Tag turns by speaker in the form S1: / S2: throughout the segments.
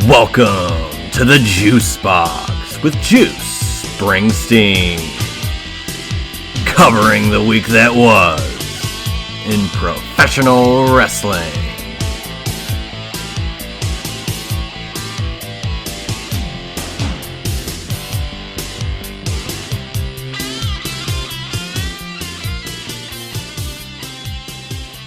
S1: Welcome to the Juice Box with Juice Springsteen, covering the week that was in professional wrestling.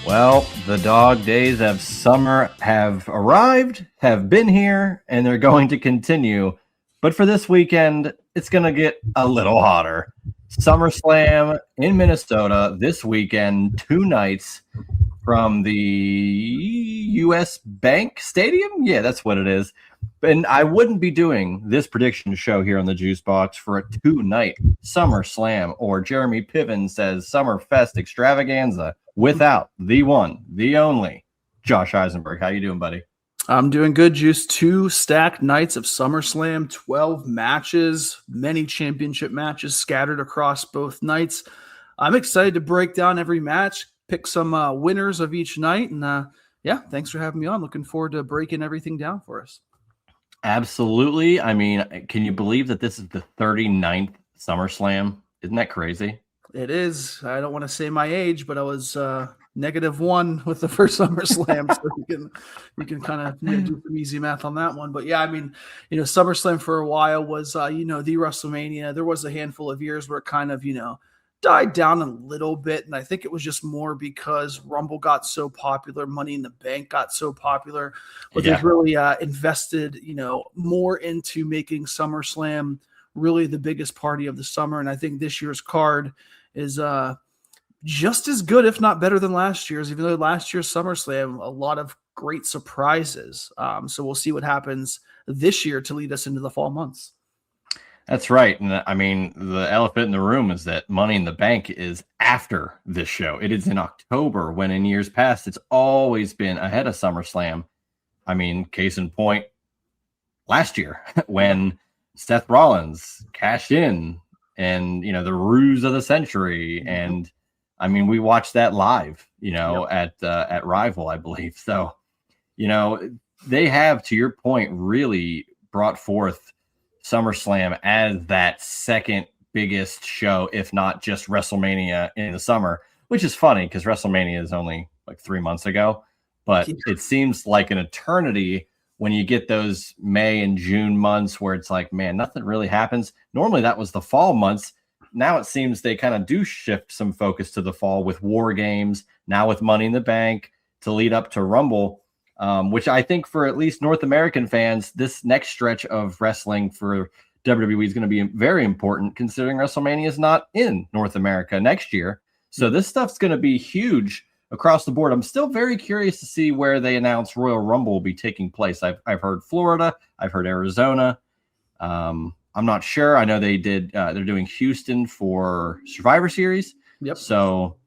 S1: Well, the dog days of summer have arrived, have been here, and they're going to continue. But for this weekend, it's going to get a little hotter. SummerSlam in Minnesota this weekend, 2 nights from the US Bank Stadium. Yeah, that's what it is. And I wouldn't be doing this prediction show here on the Juice Box for a 2-night SummerSlam, or Jeremy Piven says Summerfest extravaganza, without the one, the only, Josh Isenberg. How you doing, buddy?
S2: I'm doing good, Juice. 2 stacked nights of SummerSlam, 12 matches, many championship matches scattered across both nights. I'm excited to break down every match, pick some winners of each night, and yeah, thanks for having me on. Looking forward to breaking everything down for us.
S1: Absolutely. I mean, can you believe that this is the 39th SummerSlam? Isn't that crazy?
S2: It is. I don't want to say my age, but I was -1 with the first SummerSlam, so you can kind of do some easy math on that one. But yeah, I mean, SummerSlam for a while was the WrestleMania. There was a handful of years where it kind of died down a little bit, and I think it was just more because Rumble got so popular, Money in the Bank got so popular, but they've really invested more into making SummerSlam really the biggest party of the summer. And I think this year's card is just as good, if not better than last year's, even though last year's SummerSlam, a lot of great surprises. So we'll see what happens this year to lead us into the fall months.
S1: That's right. And I mean, the elephant in the room is that Money in the Bank is after this show. It is in October, when in years past, it's always been ahead of SummerSlam. I mean, case in point, last year when Seth Rollins cashed in and, the ruse of the century. And I mean, we watched that live, at Rival, I believe. So, they have, to your point, really brought forth SummerSlam as that second biggest show, if not just WrestleMania in the summer, which is funny because WrestleMania is only like 3 months ago, but it seems like an eternity when you get those May and June months where it's like, man, nothing really happens. Normally that was the fall months. Now it seems they kind of do shift some focus to the fall with War Games, now with Money in the Bank to lead up to Rumble, which I think for at least North American fans, this next stretch of wrestling for WWE is going to be very important, considering WrestleMania is not in North America next year. So this stuff's going to be huge across the board. I'm still very curious to see where they announce Royal Rumble will be taking place. I've heard Florida, I've heard Arizona. I'm not sure. I know they did. They're doing Houston for Survivor Series.
S2: Yep.
S1: So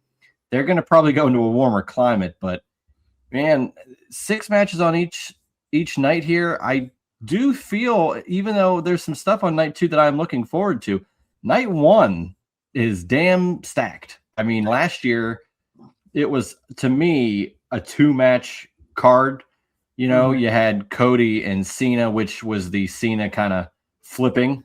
S1: they're going to probably go into a warmer climate. But man, 6 matches on each night here. I do feel, even though there's some stuff on night 2 that I'm looking forward to, night 1 is damn stacked. I mean, last year it was, to me, a 2-match card. You had Cody and Cena, which was the Cena kind of flipping,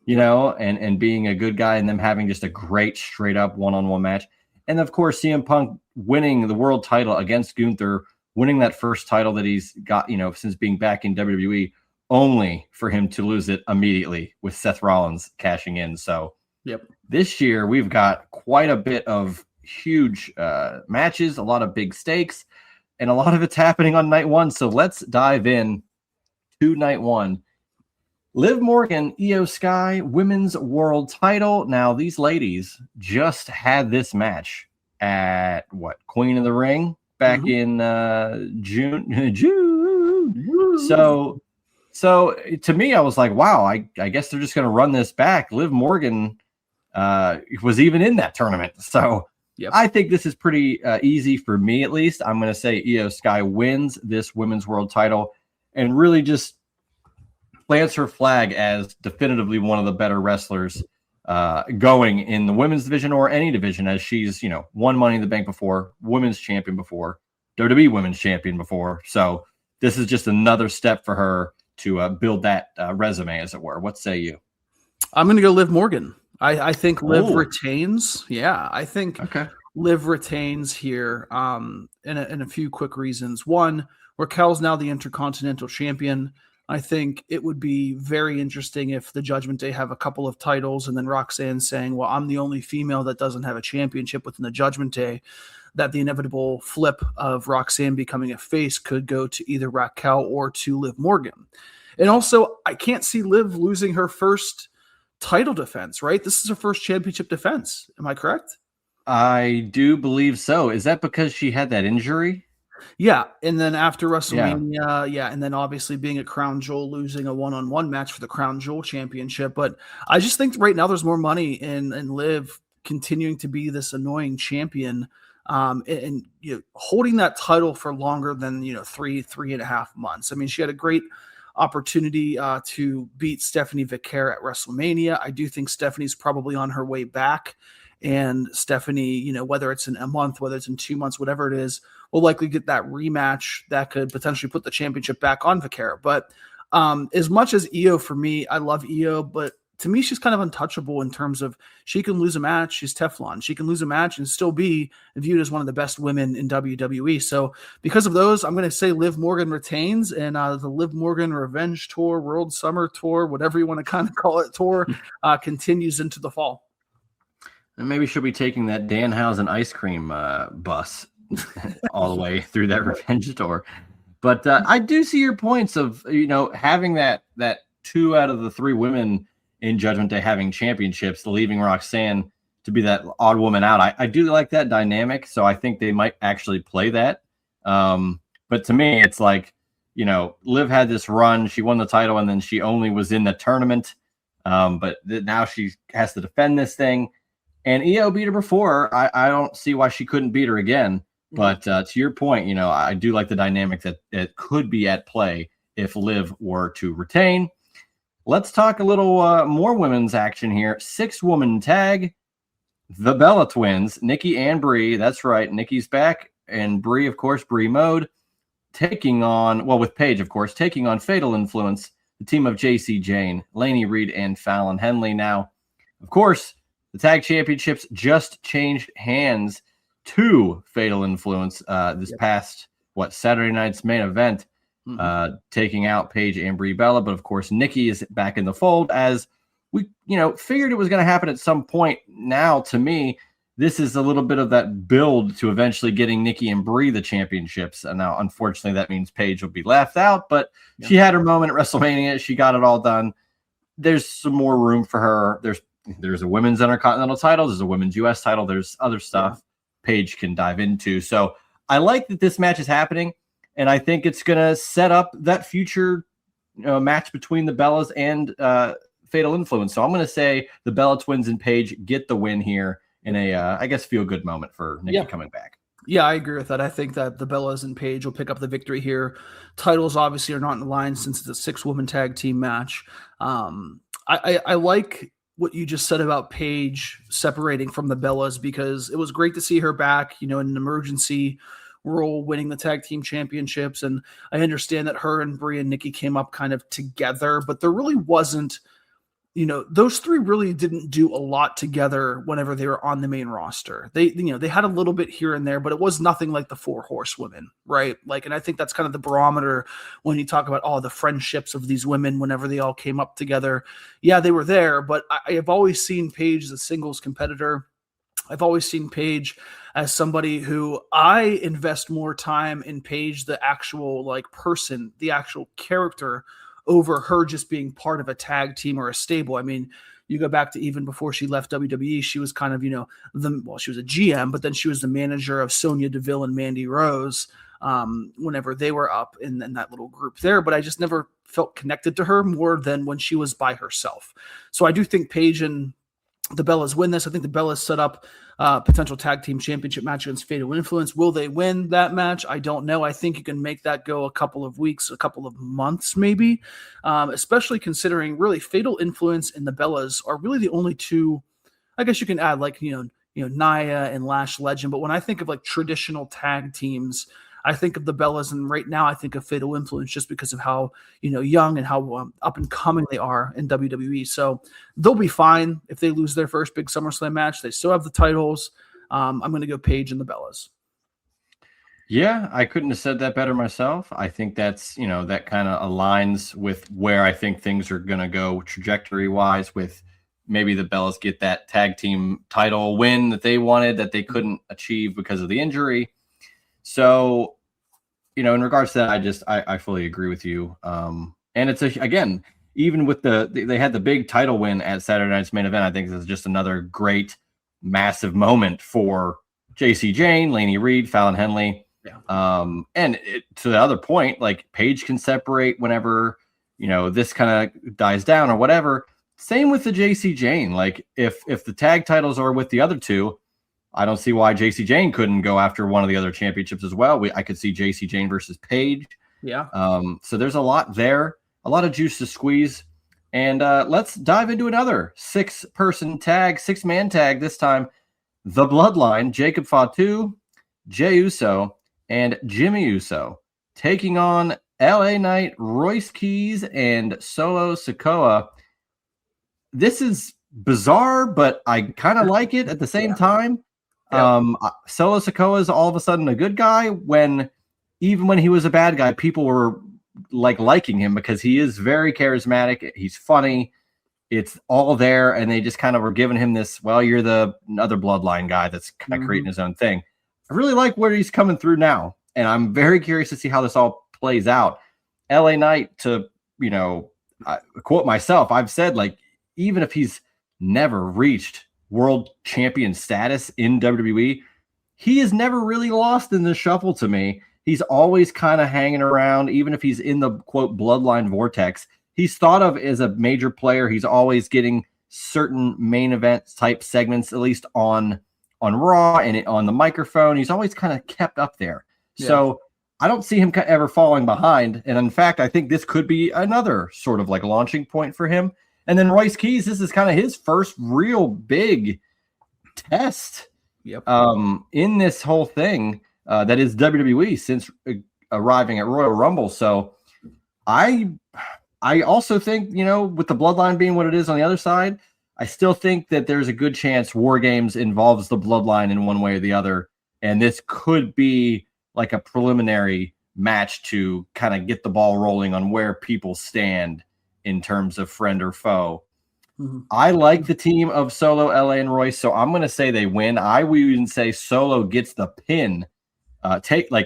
S1: and being a good guy, and them having just a great straight up one-on-one match. And of course, CM Punk winning the world title against Gunther, winning that first title that he's got, since being back in WWE, only for him to lose it immediately with Seth Rollins cashing in. So This year we've got quite a bit of huge matches, a lot of big stakes, and a lot of it's happening on night 1. So let's dive in to night 1. Liv Morgan, Io Sky, women's world title. Now, these ladies just had this match at Queen of the Ring back in June. So to me, I was like, wow, I guess they're just going to run this back. Liv Morgan was even in that tournament. So I think this is pretty easy for me, at least. I'm going to say Io Sky wins this women's world title and really just plants her flag as definitively one of the better wrestlers going in the women's division or any division, as she's, won Money in the Bank before, women's champion before, WWE women's champion before. So this is just another step for her to build that resume, as it were. What say you?
S2: I'm going to go Liv Morgan. I think Liv
S1: Oh.
S2: retains. Yeah, I think
S1: Okay.
S2: Liv retains here in a few quick reasons. One, Raquel's now the Intercontinental Champion. I think it would be very interesting if the Judgment Day have a couple of titles and then Roxanne saying, well, I'm the only female that doesn't have a championship within the Judgment Day, that the inevitable flip of Roxanne becoming a face could go to either Raquel or to Liv Morgan. And also, I can't see Liv losing her first title defense, right? This is her first championship defense. Am I correct?
S1: I do believe so. Is that because she had that injury?
S2: Yeah, and then after WrestleMania, and then obviously being at Crown Jewel, losing a one-on-one match for the Crown Jewel Championship. But I just think right now there's more money in Liv continuing to be this annoying champion, and holding that title for longer than 3.5 months. I mean, she had a great opportunity to beat Stephanie Vicaire at WrestleMania. I do think Stephanie's probably on her way back. And Stephanie, whether it's in a month, whether it's in 2 months, whatever it is, will likely get that rematch that could potentially put the championship back on Vicaire. But as much as Io, for me, I love Io, but to me, she's kind of untouchable in terms of she can lose a match. She's Teflon. She can lose a match and still be viewed as one of the best women in WWE. So because of those, I'm going to say Liv Morgan retains, and the Liv Morgan Revenge Tour, World Summer Tour, whatever you want to kind of call it, tour continues into the fall.
S1: And maybe she'll be taking that Danhausen ice cream bus all the way through that Revenge Tour. But I do see your points of, having that 2 out of the 3 women in Judgment Day having championships, leaving Roxanne to be that odd woman out. I do like that dynamic, so I think they might actually play that. But to me, it's like, Liv had this run. She won the title, and then she only was in the tournament. But now she has to defend this thing. And Io beat her before. I don't see why she couldn't beat her again. But to your point, I do like the dynamic that it could be at play if Liv were to retain. Let's talk a little more women's action here. 6-woman tag. The Bella Twins, Nikki and Brie. That's right. Nikki's back. And Brie, of course, Brie mode. With Paige, of course, taking on Fatal Influence, the team of JC Jane, Lainey Reed, and Fallon Henley. Now, of course, the tag championships just changed hands to Fatal Influence this past Saturday night's main event, taking out Paige and Brie Bella. But of course, Nikki is back in the fold, as we figured it was going to happen at some point. Now, to me, this is a little bit of that build to eventually getting Nikki and Brie the championships. And now, unfortunately, that means Paige will be left out. But she had her moment at WrestleMania. She got it all done. There's some more room for her. There's a women's Intercontinental title. There's a women's U.S. title. There's other stuff Paige can dive into. So I like that this match is happening, and I think it's going to set up that future match between the Bellas and Fatal Influence. So I'm going to say the Bella Twins and Paige get the win here in a, I guess, feel-good moment for Nikki coming back.
S2: Yeah, I agree with that. I think that the Bellas and Paige will pick up the victory here. Titles obviously are not in the line since it's a 6-woman tag team match. I like what you just said about Paige separating from the Bellas, because it was great to see her back, in an emergency role, winning the tag team championships. And I understand that her and Brie and Nikki came up kind of together, but there really wasn't, those 3 really didn't do a lot together whenever they were on the main roster. They had a little bit here and there, but it was nothing like the 4 horsewomen, right? And I think that's kind of the barometer when you talk about the friendships of these women whenever they all came up together. Yeah, they were there, but I have always seen Paige as a singles competitor. I've always seen Paige as somebody who I invest more time in Paige, the actual person, the actual character, over her just being part of a tag team or a stable. I mean, you go back to even before she left WWE, she was kind of, she was a GM, but then she was the manager of Sonya Deville and Mandy Rose whenever they were up in that little group there. But I just never felt connected to her more than when she was by herself. So I do think Paige and the Bellas win this. I think the Bellas set up potential tag team championship match against Fatal Influence. Will they win that match? I don't know. I think you can make that go a couple of weeks, a couple of months, maybe, especially considering really Fatal Influence and the Bellas are really the only 2. I guess you can add Nia and Lash Legend. But when I think of traditional tag teams, I think of the Bellas, and right now I think of Fatal Influence just because of how, young and how up and coming they are in WWE. So they'll be fine if they lose their first big SummerSlam match. They still have the titles. I'm going to go Paige and the Bellas.
S1: Yeah, I couldn't have said that better myself. I think that's, that kind of aligns with where I think things are going to go trajectory wise, with maybe the Bellas get that tag team title win that they wanted that they couldn't achieve because of the injury. So, in regards to that, I fully agree with you. And it's again, even with they had the big title win at Saturday Night's Main Event. I think this is just another great, massive moment for JC Jane, Laney Reed, Fallon Henley. Yeah. And to the other point, like Paige can separate whenever, this kind of dies down or whatever. Same with the JC Jane. Like if the tag titles are with the other two, I don't see why JC Jane couldn't go after one of the other championships as well. I could see JC Jane versus Paige.
S2: Yeah.
S1: So there's a lot there, a lot of juice to squeeze. And let's dive into another 6-man tag this time. The Bloodline, Jacob Fatu, Jey Uso, and Jimmy Uso taking on LA Knight, Royce Keys, and Solo Sikoa. This is bizarre, but I kind of like it at the same time. Yeah. Solo Sikoa is all of a sudden a good guy even when he was a bad guy, people were liking him because he is very charismatic. He's funny. It's all there. And they just kind of were giving him this, well, you're the another Bloodline guy that's kind of creating his own thing. I really like where he's coming through now. And I'm very curious to see how this all plays out. LA Knight, to, quote myself, I've said, even if he's never reached world champion status in WWE, he is never really lost in the shuffle to me. He's always kind of hanging around, even if he's in the quote Bloodline vortex. He's thought of as a major player. He's always getting certain main event type segments, at least on Raw and on the microphone. He's always kind of kept up there. Yeah. So I don't see him ever falling behind. And in fact, I think this could be another sort of launching point for him. And then Royce Keys, this is kind of his first real big test in this whole thing that is WWE since arriving at Royal Rumble. So I also think, with the Bloodline being what it is on the other side, I still think that there's a good chance War Games involves the Bloodline in one way or the other. And this could be like a preliminary match to kind of get the ball rolling on where people stand in terms of friend or foe. Mm-hmm. I like the team of Solo, LA, and Royce, so I'm going to say they win. I would even say Solo gets the pin,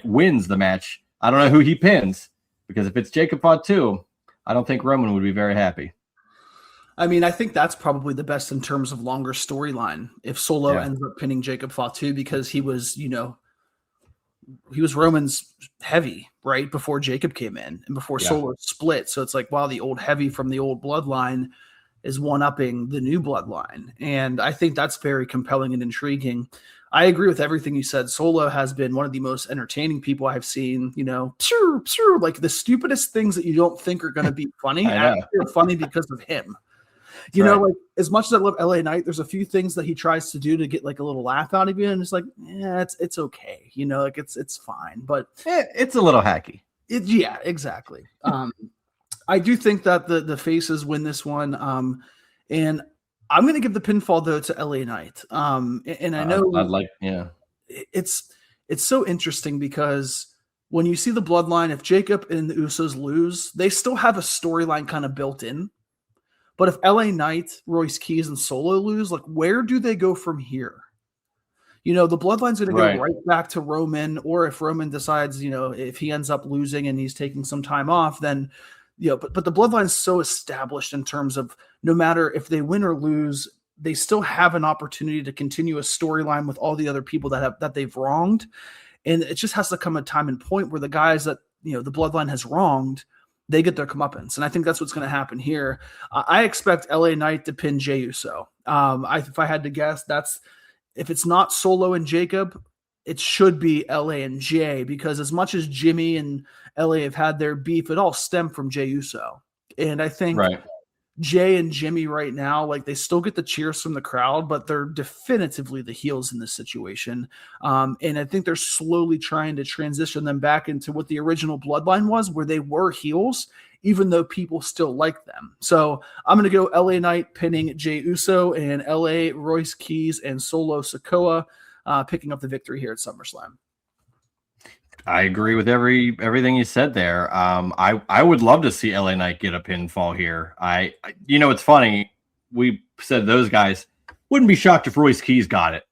S1: wins the match. I don't know who he pins, because if it's Jacob Fatu, I don't think Roman would be very happy.
S2: I mean, I think that's probably the best in terms of longer storyline if Solo ends up pinning Jacob Fatu, because he was Roman's heavy right before Jacob came in and before Solo split. So it's wow, the old heavy from the old bloodline is one-upping the new bloodline. And I think that's very compelling and intriguing. I agree with everything you said. Solo has been one of the most entertaining people I've seen, the stupidest things that you don't think are going to be funny actually are funny because of him. As much as I love LA Knight, there's a few things that he tries to do to get a little laugh out of you, and it's it's okay, it's fine, but
S1: it's a little hacky.
S2: Exactly. I do think that the faces win this one, and I'm going to give the pinfall though to LA Knight. And I know it's so interesting because when you see the bloodline, if Jacob and the Usos lose, they still have a storyline kind of built in. But if LA Knight, Royce Keys, and Solo lose, where do they go from here? The bloodline's going to go right back to Roman, or if Roman decides, if he ends up losing and he's taking some time off, then, but the bloodline's so established in terms of no matter if they win or lose, they still have an opportunity to continue a storyline with all the other people that they've wronged. And it just has to come a time and point where the guys that, the bloodline has wronged, they get their comeuppance. And I think that's what's going to happen here. I expect LA Knight to pin Jey Uso. If I had to guess, if it's not Solo and Jacob, it should be LA and Jay, because as much as Jimmy and LA have had their beef, it all stemmed from Jey Uso. And I think Jay and Jimmy right now, like they still get the cheers from the crowd, but they're definitively the heels in this situation. And I think they're slowly trying to transition them back into what the original bloodline was, where they were heels, even though people still like them. So I'm going to go LA Knight pinning Jay Uso and LA Royce Keys and Solo Sikoa picking up the victory here at SummerSlam.
S1: I agree with everything you said there. I would love to see LA Knight get a pinfall here. It's funny. We said those guys wouldn't be shocked if Royce Keys got it,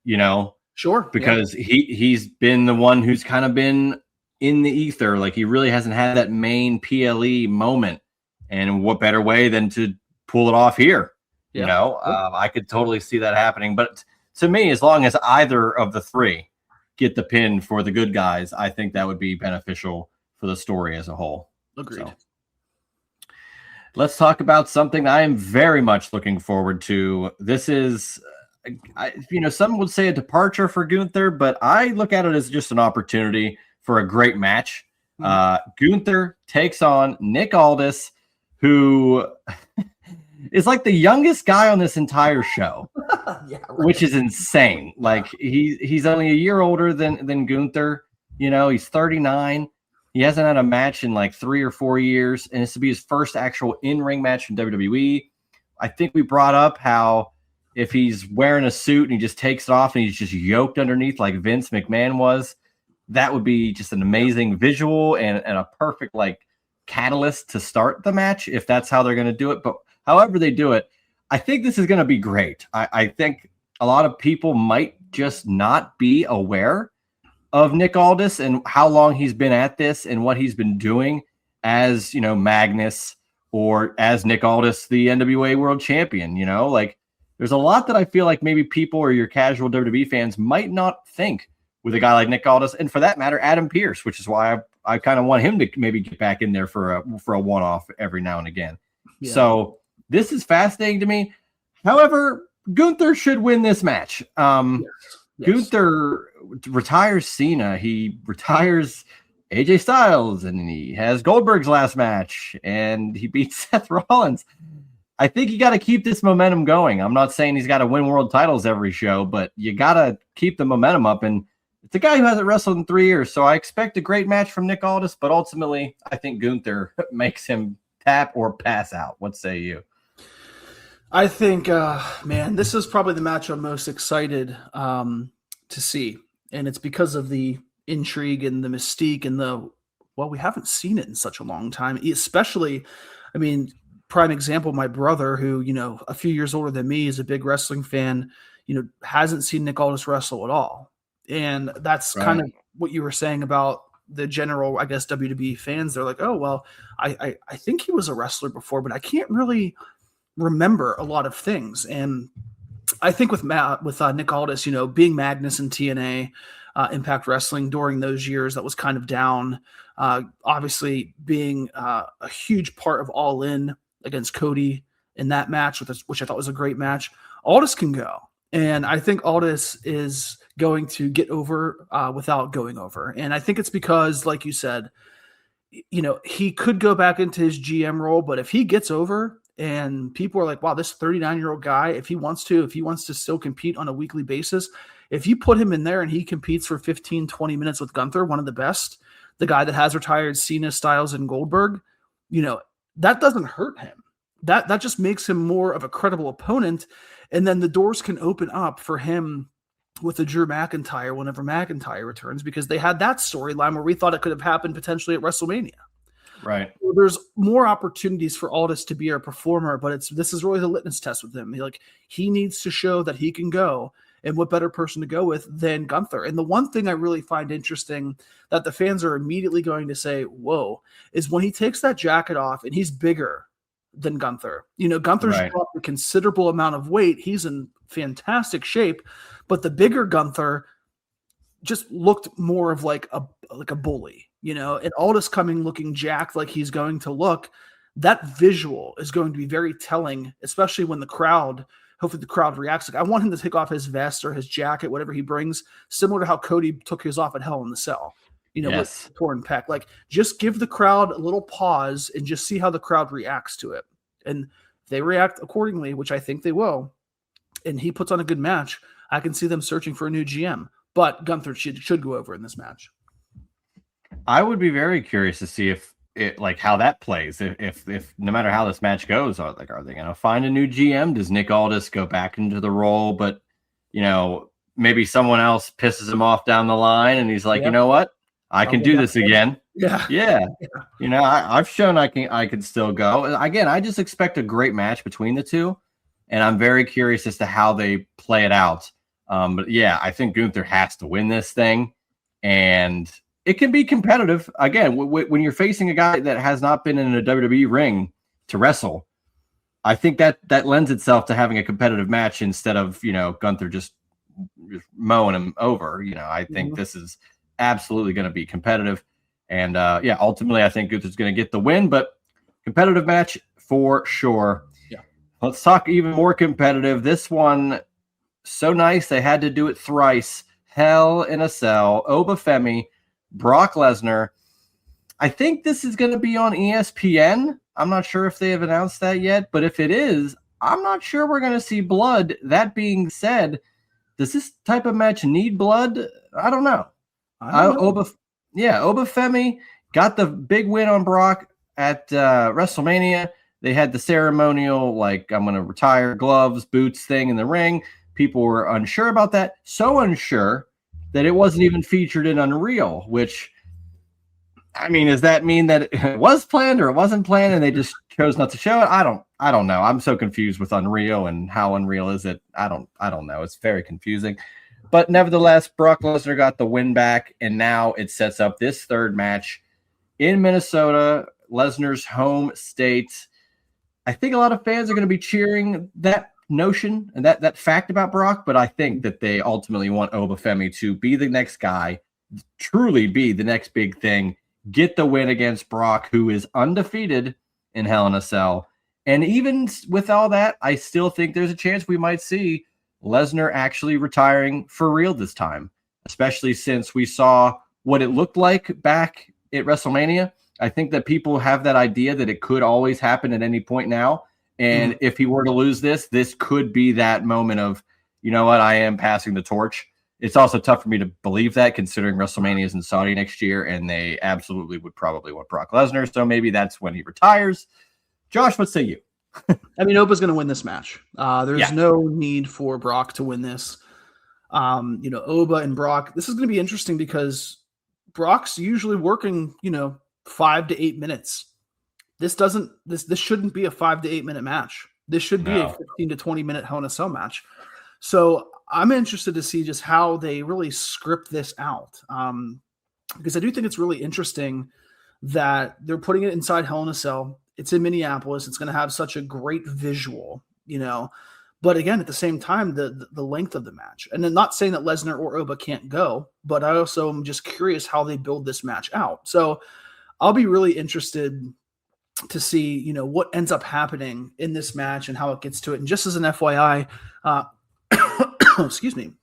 S2: Sure.
S1: because he's been the one who's kind of been in the ether. Like he really hasn't had that main PLE moment. And what better way than to pull it off here?
S2: Yeah.
S1: I could totally see that happening. But to me, as long as either of the three get the pin for the good guys, I think that would be beneficial for the story as a whole.
S2: Agreed.
S1: So, let's talk about something I am very much looking forward to. This is, some would say a departure for Gunther, but I look at it as just an opportunity for a great match. Gunther takes on Nick Aldis, who is like the youngest guy on this entire show,
S2: yeah, right.
S1: which is insane. Like he's only a year older than Gunther. He's 39. He hasn't had a match in like 3 or 4 years, and this will be his first actual in-ring match in WWE. I think we brought up how if he's wearing a suit and he just takes it off and he's just yoked underneath like Vince McMahon was, that would be just an amazing visual and a perfect like catalyst to start the match if that's how they're going to do it. But however they do it, I think this is going to be great. I think a lot of people might just not be aware of Nick Aldis and how long he's been at this and what he's been doing as, Magnus or as Nick Aldis, the NWA World Champion. Like there's a lot that I feel like maybe people or your casual WWE fans might not think with a guy like Nick Aldis, and for that matter, Adam Pearce, which is why I kind of want him to maybe get back in there for a one-off every now and again. Yeah. So this is fascinating to me. However, Gunther should win this match. Yes. Gunther retires Cena. He retires AJ Styles, and he has Goldberg's last match, and he beats Seth Rollins. I think you got to keep this momentum going. I'm not saying he's got to win world titles every show, but you got to keep the momentum up. And it's a guy who hasn't wrestled in 3 years, so I expect a great match from Nick Aldis, but ultimately, I think Gunther makes him tap or pass out. What say you?
S2: I think, this is probably the match I'm most excited to see, and it's because of the intrigue and the mystique and we haven't seen it in such a long time, especially, prime example, my brother, who, a few years older than me, is a big wrestling fan, hasn't seen Nick Aldis wrestle at all. And that's right. Kind of what you were saying about the general, I guess, WWE fans. They're like, oh, well, I think he was a wrestler before, but I can't really remember a lot of things. And I think with Nick Aldis, being Magnus in TNA, Impact Wrestling during those years, that was kind of down. Obviously being a huge part of All In against Cody in that match, which I thought was a great match. Aldis can go. And I think Aldis is going to get over without going over. And I think it's because, like you said, he could go back into his GM role, but if he gets over and people are like, wow, this 39-year-old guy, if he wants to still compete on a weekly basis, if you put him in there and he competes for 15, 20 minutes with Gunther, one of the best, the guy that has retired Cena, Styles, and Goldberg, that doesn't hurt him. That just makes him more of a credible opponent. And then the doors can open up for him with the Drew McIntyre whenever McIntyre returns, because they had that storyline where we thought it could have happened potentially at WrestleMania.
S1: Right.
S2: So there's more opportunities for Aldis to be a performer, but this is really the litmus test with him. He needs to show that he can go, and what better person to go with than Gunther. And the one thing I really find interesting that the fans are immediately going to say, whoa, is when he takes that jacket off and he's bigger than Gunther. Gunther's
S1: right.
S2: dropped a considerable amount of weight. He's in fantastic shape, but the bigger Gunther just looked more of like a bully, and Aldis coming looking jacked like he's going to look. That visual is going to be very telling, especially when hopefully the crowd reacts. Like, I want him to take off his vest or his jacket, whatever he brings, similar to how Cody took his off at Hell in the Cell.
S1: Yes.
S2: With torn pec. Like, just give the crowd a little pause and just see how the crowd reacts to it. And if they react accordingly, which I think they will, and he puts on a good match, I can see them searching for a new GM. But Gunther should go over in this match.
S1: I would be very curious to see if it, like, how that plays. If no matter how this match goes, are they going to find a new GM? Does Nick Aldis go back into the role, but maybe someone else pisses him off down the line, and he's like, you know what, I can do this again. Yeah. I've shown I can still go. Again, I just expect a great match between the two, and I'm very curious as to how they play it out. But yeah, I think Gunther has to win this thing, and it can be competitive. Again, when you're facing a guy that has not been in a WWE ring to wrestle, I think that lends itself to having a competitive match instead of, Gunther just mowing him over. I think this is absolutely going to be competitive. And ultimately, I think Gunther's going to get the win, but competitive match for sure.
S2: Yeah.
S1: Let's talk even more competitive. This one, so nice, they had to do it thrice. Hell in a Cell, Obafemi, Brock Lesnar. I think this is going to be on ESPN. I'm not sure if they have announced that yet, but if it is, I'm not sure we're going to see blood. That being said, does this type of match need blood? I don't know. Obafemi got the big win on Brock at WrestleMania. They had the ceremonial, like, I'm going to retire, gloves, boots thing in the ring. People were unsure about that. So unsure that it wasn't even featured in Unreal, which, I mean, does that mean that it was planned or it wasn't planned and they just chose not to show it? I don't know. I'm so confused with Unreal and how Unreal is it. I don't know. It's very confusing. But nevertheless, Brock Lesnar got the win back, and now it sets up this third match in Minnesota, Lesnar's home state. I think a lot of fans are going to be cheering that notion and that fact about Brock, but I think that they ultimately want Obafemi to be the next guy, truly be the next big thing, get the win against Brock, who is undefeated in Hell in a Cell. And even with all that, I still think there's a chance we might see Lesnar actually retiring for real this time, especially since we saw what it looked like back at WrestleMania. I think that people have that idea that it could always happen at any point now. And if he were to lose this could be that moment of, you know what, I am passing the torch. It's also tough for me to believe that, considering WrestleMania is in Saudi next year, and they absolutely would probably want Brock Lesnar. So maybe that's when he retires. Josh, what say you?
S2: I mean, Opa's going to win this match. There's no need for Brock to win this. Oba and Brock, this is going to be interesting because Brock's usually working, 5 to 8 minutes. This shouldn't be a 5 to 8 minute match. This should be a 15 to 20 minute Hell in a Cell match. So I'm interested to see just how they really script this out. Because I do think it's really interesting that they're putting it inside Hell in a Cell. It's in Minneapolis. It's going to have such a great visual, But again, at the same time, the length of the match. And then not saying that Lesnar or Oba can't go, but I also am just curious how they build this match out. So I'll be really interested to see, what ends up happening in this match and how it gets to it. And just as an FYI, excuse me,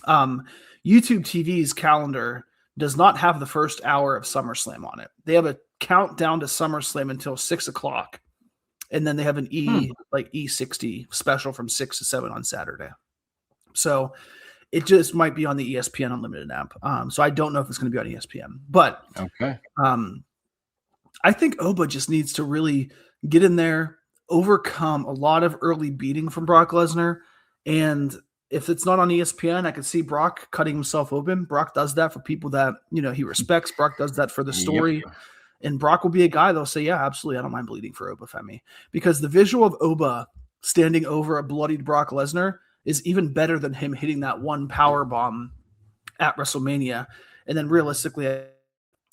S2: YouTube TV's calendar does not have the first hour of SummerSlam on it. They have a countdown to SummerSlam until 6:00. And then they have an E60 special from 6 to 7 on Saturday. So it just might be on the ESPN Unlimited app. So I don't know if it's going to be on ESPN, but
S1: okay.
S2: I think Oba just needs to really get in there, overcome a lot of early beating from Brock Lesnar. And if it's not on ESPN, I could see Brock cutting himself open. Brock does that for people that, he respects. Brock does that for the story. Yep. And Brock will be a guy that'll say, yeah, absolutely, I don't mind bleeding for Obafemi. Because the visual of Oba standing over a bloodied Brock Lesnar is even better than him hitting that one power bomb at WrestleMania. And then realistically,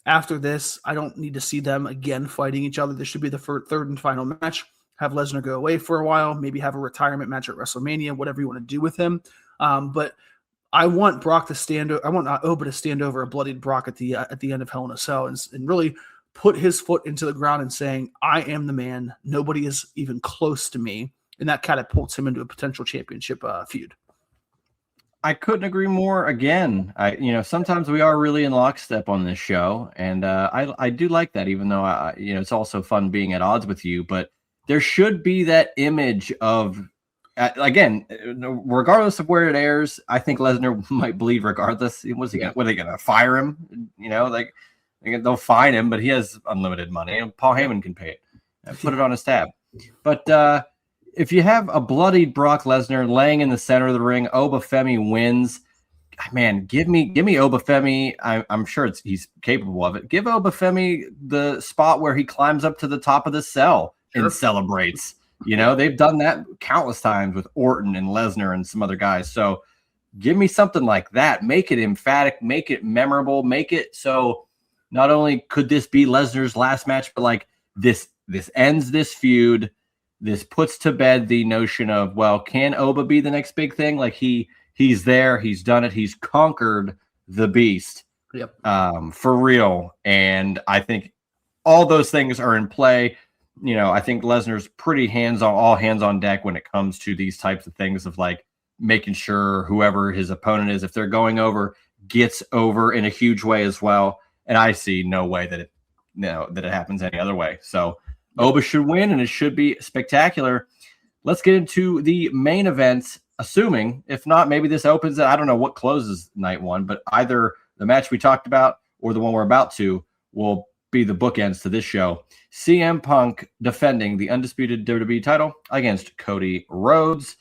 S2: after this, I don't need to see them again fighting each other. This should be the third and final match. Have Lesnar go away for a while, maybe have a retirement match at WrestleMania, whatever you want to do with him. But I want Brock to stand. I want Oba to stand over a bloodied Brock at the end of Hell in a Cell and really put his foot into the ground and saying, I am the man. Nobody is even close to me. And that catapults him into a potential championship feud.
S1: I couldn't agree more. Again, sometimes we are really in lockstep on this show, and I do like that, even though it's also fun being at odds with you. But there should be that image of, again, regardless of where it airs, I think Lesnar might bleed regardless. What are they going to fire him? Like they'll fine him, but he has unlimited money, and Paul Heyman can pay it and put it on his tab. But if you have a bloodied Brock Lesnar laying in the center of the ring, Obafemi wins. Man, give me Obafemi. I'm sure he's capable of it. Give Obafemi the spot where he climbs up to the top of the cell and celebrates. They've done that countless times with Orton and Lesnar and some other guys. So give me something like that. Make it emphatic. Make it memorable. Make it so not only could this be Lesnar's last match, but like this ends this feud. This puts to bed the notion of, well, can Oba be the next big thing? Like he's there. He's done it. He's conquered the beast.
S2: Yep.
S1: For real. And I think all those things are in play. I think Lesnar's pretty all hands on deck when it comes to these types of things of like making sure whoever his opponent is, if they're going over, gets over in a huge way as well. And I see no way that it happens any other way. So Oba should win, and it should be spectacular. Let's get into the main event, assuming, if not, maybe this opens it. I don't know what closes night one, but either the match we talked about or the one we're about to will be the bookends to this show. CM Punk defending the undisputed WWE title against Cody Rhodes.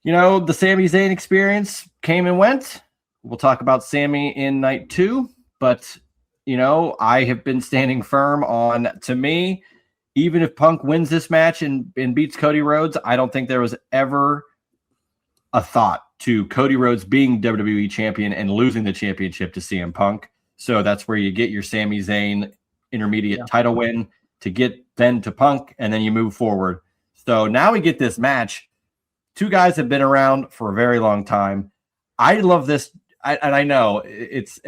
S1: The Sami Zayn experience came and went. We'll talk about Sami in night 2, but I have been standing firm on, to me, even if Punk wins this match and beats Cody Rhodes, I don't think there was ever a thought to Cody Rhodes being WWE champion and losing the championship to CM Punk. So that's where you get your Sami Zayn intermediate title win to get then to Punk, and then you move forward. So now we get this match. Two guys have been around for a very long time. I love this. I know it's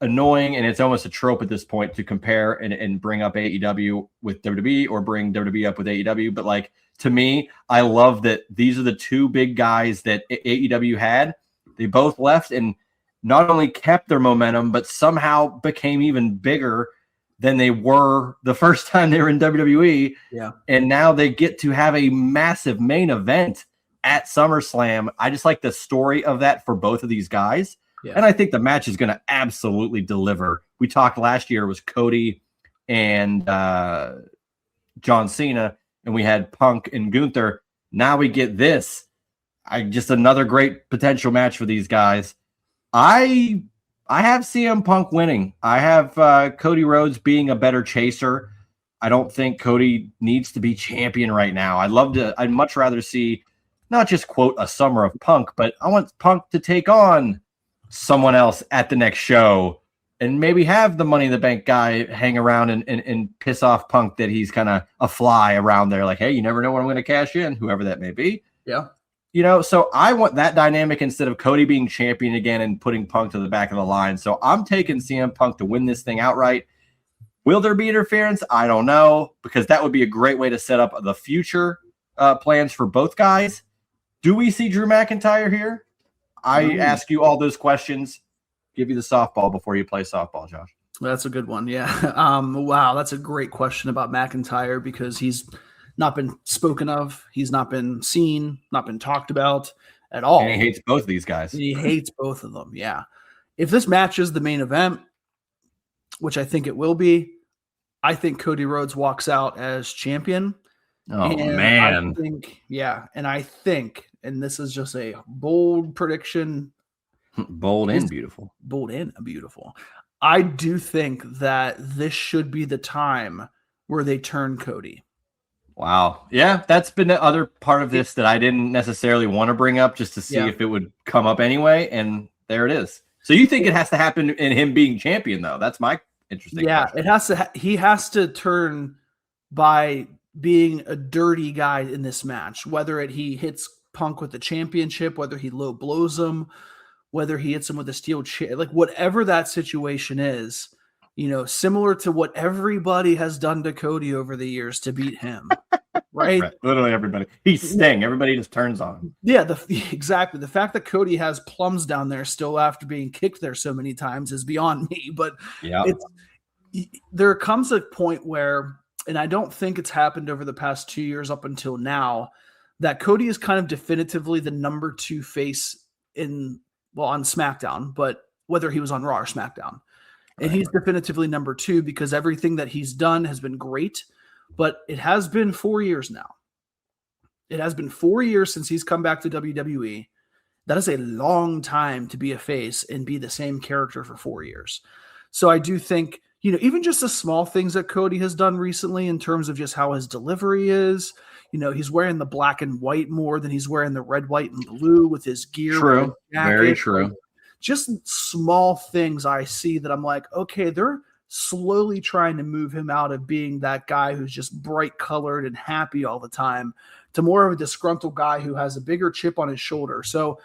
S1: annoying, and it's almost a trope at this point to compare and bring up AEW with WWE or bring WWE up with AEW. But like, to me, I love that these are the two big guys that AEW had. They both left and not only kept their momentum, but somehow became even bigger than they were the first time they were in WWE.
S2: Yeah.
S1: And now they get to have a massive main event at SummerSlam. I just like the story of that for both of these guys. Yeah. And I think the match is going to absolutely deliver. We talked last year, it was Cody and John Cena, and we had Punk and Gunther. Now we get this. Just another great potential match for these guys. I have CM Punk winning. I have Cody Rhodes being a better chaser. I don't think Cody needs to be champion right now. I'd much rather see not just, quote, a summer of Punk, but I want Punk to take on someone else at the next show and maybe have the Money in the Bank guy hang around and piss off Punk that he's kind of a fly around there. Like, hey, you never know when I'm going to cash in, whoever that may be.
S2: Yeah.
S1: So I want that dynamic instead of Cody being champion again and putting Punk to the back of the line. So I'm taking CM Punk to win this thing outright. Will there be interference? I don't know, because that would be a great way to set up the future plans for both guys. Do we see Drew McIntyre here? I ask you all those questions. Give you the softball before you play softball, Josh.
S2: That's a good one. Yeah. Wow. That's a great question about McIntyre, because he's not been spoken of. He's not been seen, not been talked about at all.
S1: And he hates both of these guys.
S2: He hates both of them. Yeah. If this match is the main event, which I think it will be, I think Cody Rhodes walks out as champion.
S1: Oh, man.
S2: I think, and this is just a bold prediction.
S1: Bold and beautiful.
S2: Bold and beautiful. I do think that this should be the time where they turn Cody.
S1: Wow. Yeah, that's been the other part of this that I didn't necessarily want to bring up, just to see if it would come up anyway. And there it is. So you think it has to happen in him being champion, though? That's my interesting question.
S2: It has to. He has to turn by being a dirty guy in this match, whether he hits Punk with the championship, whether he low blows him, whether he hits him with a steel chair, like whatever that situation is, similar to what everybody has done to Cody over the years to beat him, right?
S1: Literally everybody. He's Sting. Everybody just turns on him.
S2: Yeah, exactly. The fact that Cody has plums down there still after being kicked there so many times is beyond me. But there comes a point where and I don't think it's happened over the past 2 years up until now, that Cody is kind of definitively the number 2 face on SmackDown, but whether he was on Raw or SmackDown. And he's definitively number 2 because everything that he's done has been great, but it has been 4 years now. It has been 4 years since he's come back to WWE. That is a long time to be a face and be the same character for 4 years. So I do think, even just the small things that Cody has done recently in terms of just how his delivery is, he's wearing the black and white more than he's wearing the red, white, and blue with his gear.
S1: True. Very true.
S2: Just small things I see that I'm like, okay, they're slowly trying to move him out of being that guy who's just bright colored and happy all the time to more of a disgruntled guy who has a bigger chip on his shoulder. So,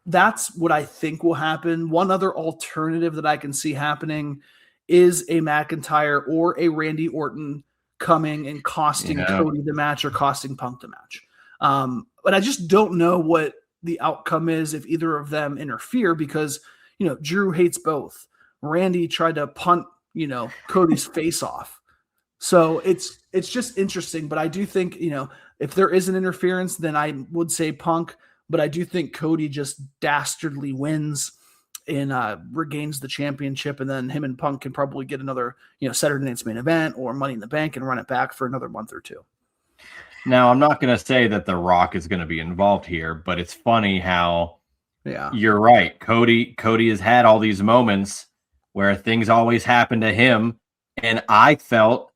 S2: that's what I think will happen. One other alternative that I can see happening is a McIntyre or a Randy Orton coming and costing Cody the match or costing Punk the match. But I just don't know what the outcome is if either of them interfere because, Drew hates both. Randy tried to punt, Cody's face off. So it's just interesting. But I do think, if there is an interference, then I would say Punk. But I do think Cody just dastardly wins and regains the championship. And then him and Punk can probably get another, Saturday Night's Main Event or Money in the Bank and run it back for another month or two.
S1: Now, I'm not going to say that The Rock is going to be involved here, but it's funny how you're right. Cody has had all these moments where things always happen to him. And I felt,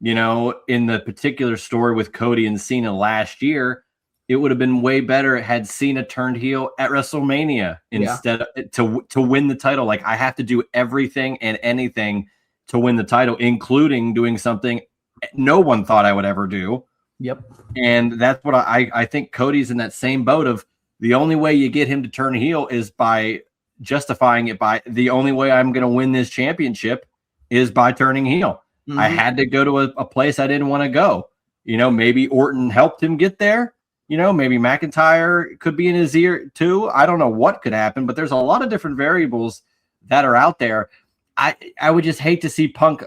S1: in the particular story with Cody and Cena last year, it would have been way better had Cena turned heel at WrestleMania instead of to win the title. Like, I have to do everything and anything to win the title, including doing something no one thought I would ever do.
S2: Yep.
S1: And that's what I think Cody's in that same boat of the only way you get him to turn heel is by justifying it by the only way I'm going to win this championship is by turning heel. Mm-hmm. I had to go to a place I didn't want to go. Maybe Orton helped him get there. Maybe McIntyre could be in his ear too. I don't know what could happen, but there's a lot of different variables that are out there. I would just hate to see Punk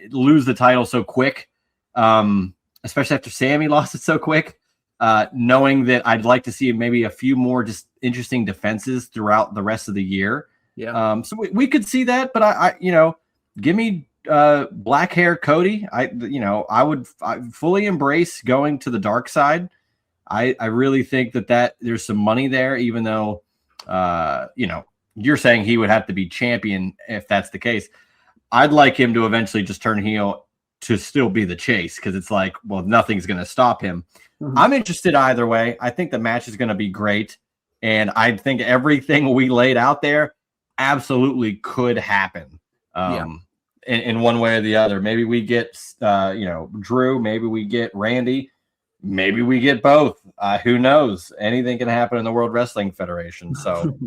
S1: lose the title so quick, especially after Sammy lost it so quick, knowing that I'd like to see maybe a few more just interesting defenses throughout the rest of the year.
S2: Yeah.
S1: So we could see that, but I give me black hair Cody. I would fully embrace going to the dark side. I really think that there's some money there, even though, you're saying he would have to be champion if that's the case. I'd like him to eventually just turn heel to still be the chase because it's like, well, nothing's going to stop him. Mm-hmm. I'm interested either way. I think the match is going to be great. And I think everything we laid out there absolutely could happen in one way or the other. Maybe we get, Drew. Maybe we get Randy. Maybe we get both. Who knows? Anything can happen in the World Wrestling Federation. So,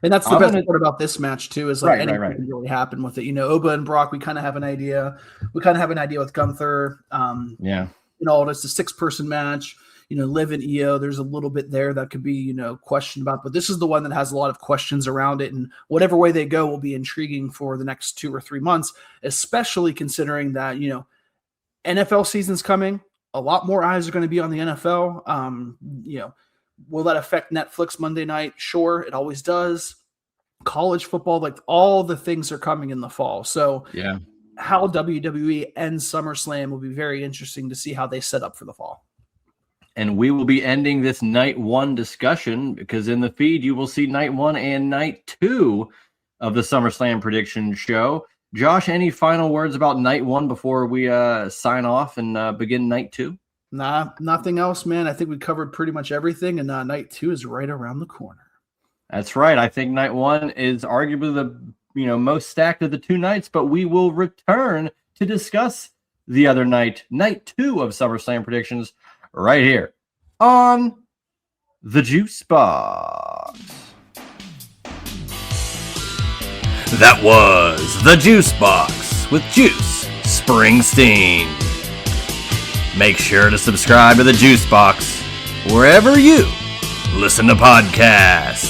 S2: and that's the best part about this match too. Is like anything
S1: right.
S2: can really happen with it. Oba and Brock. We kind of have an idea. We kind of have an idea with Gunther. It's a 6-person match. Liv and Io. There's a little bit there that could be questioned about, but this is the one that has a lot of questions around it. And whatever way they go will be intriguing for the next 2 or 3 months, especially considering that NFL season's coming. A lot more eyes are going to be on the NFL. Will that affect Netflix Monday night? Sure, it always does. College football, like all the things are coming in the fall. So how WWE ends SummerSlam will be very interesting to see how they set up for the fall.
S1: And we will be ending this night 1 discussion because in the feed you will see night 1 and night 2 of the SummerSlam prediction show. Josh, any final words about night 1 before we sign off and begin night 2?
S2: Nah, nothing else, man. I think we covered pretty much everything, and night 2 is right around the corner.
S1: That's right. I think night 1 is arguably the most stacked of the 2 nights, but we will return to discuss the other night 2 of SummerSlam predictions, right here on the Juice Box. That was the Juice Box with Juice Springsteen. Make sure to subscribe to the Juice Box wherever you listen to podcasts.